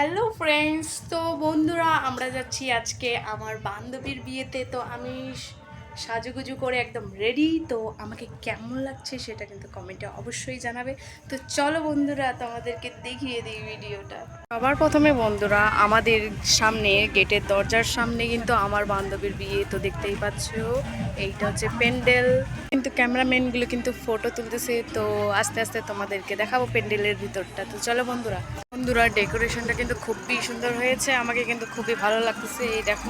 Hello friends, তো বন্ধুরা আমরা যাচ্ছি আজকে আমার বান্ধবীর বিয়েতে। তো আমি সাজুগুজু করে একদম রেডি। তো আমাকে কেমন লাগছে সেটা কিন্তু কমেন্টে অবশ্যই জানাবে। তো চলো বন্ধুরা, তোমাদেরকে দেখিয়ে দিই ভিডিওটা। সবার প্রথমে বন্ধুরা, আমাদের সামনে গেটের দরজার সামনে কিন্তু আমার বান্ধবীর বিয়ে। তো দেখতেই পাচ্ছ, এইটা হচ্ছে প্যান্ডেল। কিন্তু ক্যামেরাম্যানগুলো কিন্তু ফটো তুলতেছে। তো আস্তে আস্তে তোমাদেরকে দেখাবো প্যান্ডেলের ভিতরটা। তো চলো বন্ধুরা, ডেকোরেশনটা কিন্তু খুবই সুন্দর হয়েছে, আমাকে কিন্তু খুবই ভালো লাগতেছে। এই দেখো,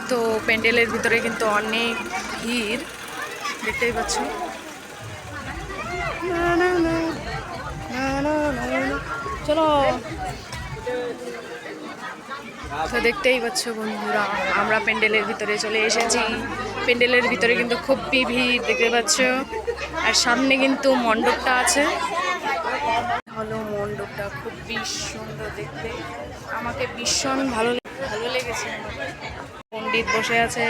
তো প্যান্ডেলের ভিতরে কিন্তু অনেক ভিড়, দেখতেই পাচ্ছ। চলো, তো দেখতেই পাচ্ছ বন্ধুরা, আমরা প্যান্ডেলের ভিতরে চলে এসেছি। প্যান্ডেলের ভিতরে কিন্তু খুবই ভিড়, দেখতে পাচ্ছ। আর সামনে কিন্তু মণ্ডপটা আছে, হলো মণ্ডপটা খুবই সুন্দর দেখতে, আমাকে ভীষণ ভালো লেগেছে। পণ্ডিত বসে আছে,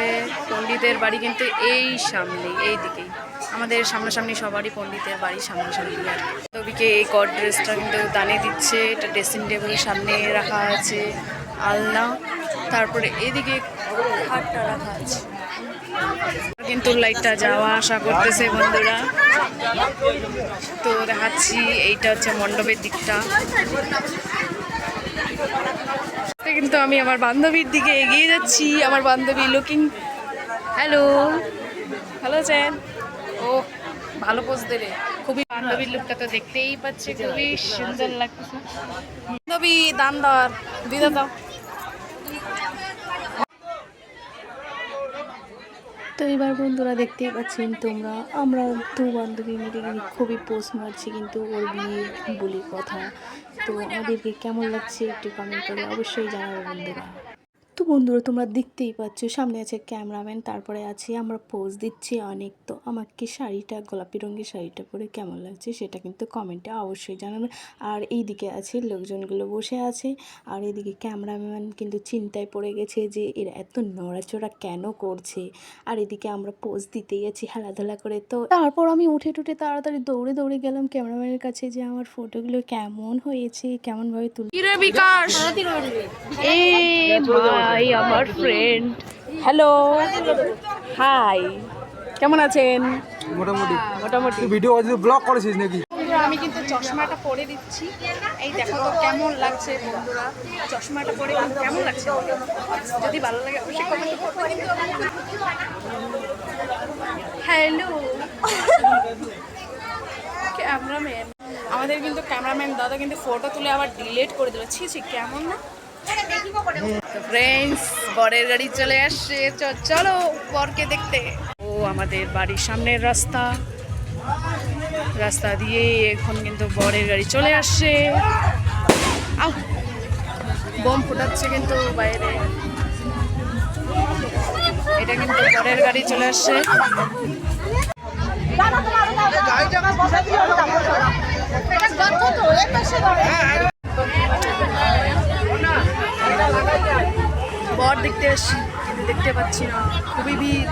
পণ্ডিতের বাড়ি কিন্তু এই সামনে, এই দিকেই আমাদের সামনাসামনি সবারই পণ্ডিতের বাড়ি সামনাসামনি। আর তবিকে এই কট ড্রেসটা কিন্তু দানে দিচ্ছে, এটা ড্রেসিং টেবিলের সামনে রাখা আছে আলনা, তারপরে এদিকে খাটটা রাখা আছে। কিন্তু লাইটটা যাওয়া আসা করতেছে বন্ধুরা। তো দেখাচ্ছি, এইটা হচ্ছে মণ্ডপের দিকটা। কিন্তু আমি আমার বান্ধবীর দিকে এগিয়ে যাচ্ছি। আমার বান্ধবী লুকিং, হ্যালো, ভালো আছেন? ও ভালো পোজ দেবে, খুবই। বান্ধবীর লুকটা তো দেখতেই পাচ্ছি, খুবই সুন্দর লাগতেছে। বান্ধবী দান দাও, দিদা দাও। তো এবার বন্ধুরা দেখতেই পাচ্ছেন তোমরা, আমরা দু বান্ধবী মিলে কিন্তু খুবই পোজ মারছি, কিন্তু ওর বিয়ে বলে কথা। তো আমাদেরকে কেমন লাগছে একটু কমেন্ট করে অবশ্যই জানাবে বন্ধুরা। তো বন্ধুরা তোমরা দেখতেই পাচ্ছ, সামনে আছে ক্যামেরাম্যান, তারপরে আছে আমরা পোজ দিচ্ছি অনেক। তো আমাকে শাড়িটা, গোলাপি রঙের শাড়িটা পরে কেমন লাগছে সেটা কিন্তু কমেন্টে অবশ্যই জানাবে। আর এইদিকে আছে লোকজনগুলো বসে আছে, আর এদিকে ক্যামেরাম্যান কিন্তু চিন্তায় পড়ে গেছে যে এরা এত নড়াচড়া কেন করছে। আর এদিকে আমরা পোজ দিতেই আছি খেলাধুলা করে। তো তারপর আমি উঠে টুটে তাড়াতাড়ি দৌড়ে দৌড়ে গেলাম ক্যামেরাম্যানের কাছে, যে আমার ফটোগুলো কেমন হয়েছে, কেমনভাবে তুল। বিকাশ, ভাই আমার ফ্রেন্ড, হ্যালো, হাই, কেমন আছেন? মোটামুটি মোটামুটি। ভিডিও ব্লগ করেছিস নাকি? আমি কিন্তু চশমাটা পরে দিচ্ছি, এই দেখো তো কেমন লাগছে বন্ধুরা, চশমাটা পরে কিন্তু কেমন লাগছে, যদি ভালো লাগে অবশ্যই কমেন্ট করবে। হ্যালো ক্যামেরাম্যান, আমাদের কিন্তু ক্যামেরাম্যান দাদা কিন্তু ফটো তুলে আবার ডিলিট করে দিল। ছি ছি, কেমন না। ফ্রেন্ডস, বরের গাড়ি চলে আসছে, চলো বরকে দেখতে। ও আমাদের বাড়ির সামনের রাস্তা দিয়ে এখন কিন্তু বরের গাড়ি চলে আসছে। বোম ফুটাচ্ছে কিন্তু বাইরে, এটা কিন্তু বরের গাড়ি চলে আসছে। বর দেখতে আসছি কিন্তু দেখতে পাচ্ছি না, খুবই ভিড়।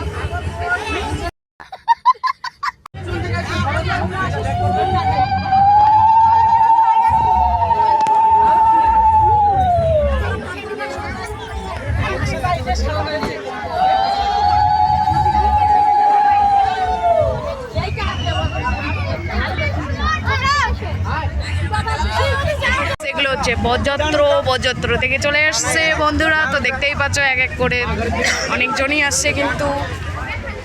এগুলো হচ্ছে বরযাত্র থেকে চলে আসছে বন্ধুরা। তো দেখতেই পাচ্ছ এক এক করে অনেকজনই আসছে কিন্তু।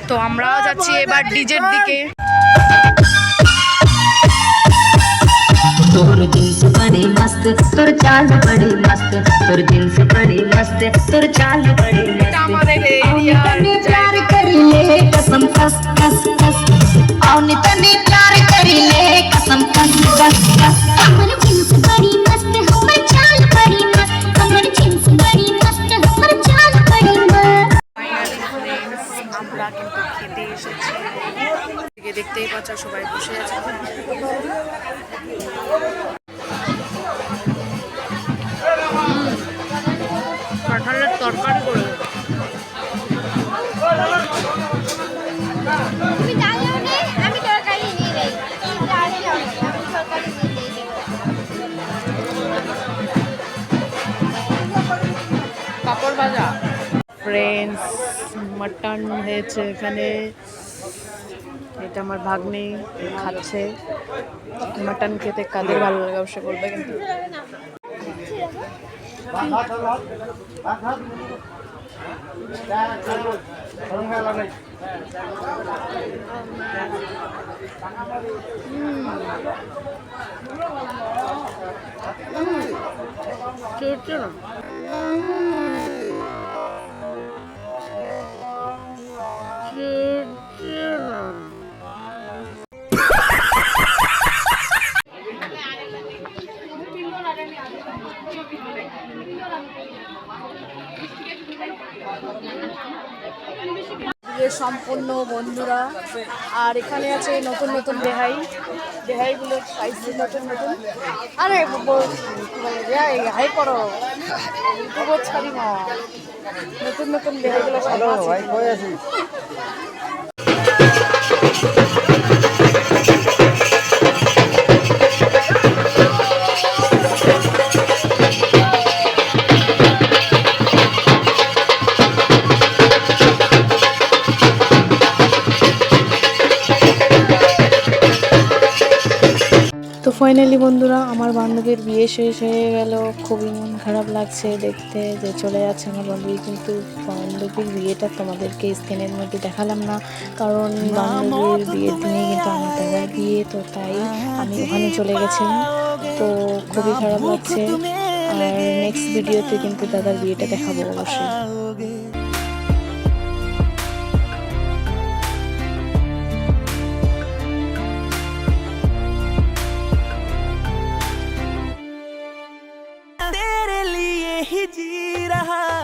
তো আমরাও যাচ্ছি এবার ডিজের দিকে। तोर जींस बड़ी मस्त, तोर चाल बड़ी मस्त, तोर जींस बड़ी मस्त, तोर चाल बड़ी मस्त। আমাদের এরিয়া तने प्यार करी ले कसम कस कस कस, औने तने प्यार करी ले कसम कस कस कस। हमर जींस बड़ी मस्त, हमर चाल बड़ी मस्त, हमर जींस बड़ी मस्त, हमर चाल बड़ी मस्त। আমরা কিন্তু খেতে এসেছি, দেখতেই পাচ্ছ সবাই বসে আছে। কাঁঠালের তরকারি করে তুমি জানো না, আমি তরকারি নিয়ে যাই। ফ্রেন্ডস, মাটন হয়েছে এখানে। এটা আমার ভাগ্নি খাচ্ছে। মাটন খেতে কাদের ভালো লাগে অবশ্যই বলবে কিন্তু। সম্পূর্ণ বন্ধুরা, আর এখানে আছে নতুন নতুন দেহাইগুলো পাইছি নতুন নতুন। আরে হাই করো ছাড়ি না, নতুন নতুন দেহাইগুলো সব আছে। তো ফাইনালি বন্ধুরা, আমার বান্ধবীর বিয়ে শেষ হয়ে গেল। খুবই মন খারাপ লাগছে দেখতে যে চলে যাচ্ছে আমার বান্ধবী। কিন্তু বান্ধবীর বিয়েটা তোমাদেরকে স্ক্রিনের মধ্যে দেখালাম না, কারণ বান্ধবীর বিয়ের দিনে কিন্তু আমার দাদার বিয়ে, তো তাই আমি ওখানে চলে গেছি। তো খুবই খারাপ লাগছে। আর নেক্সট ভিডিওতে কিন্তু দাদার বিয়েটা দেখাবো অবশ্যই। तेरे लिए ही जी रहा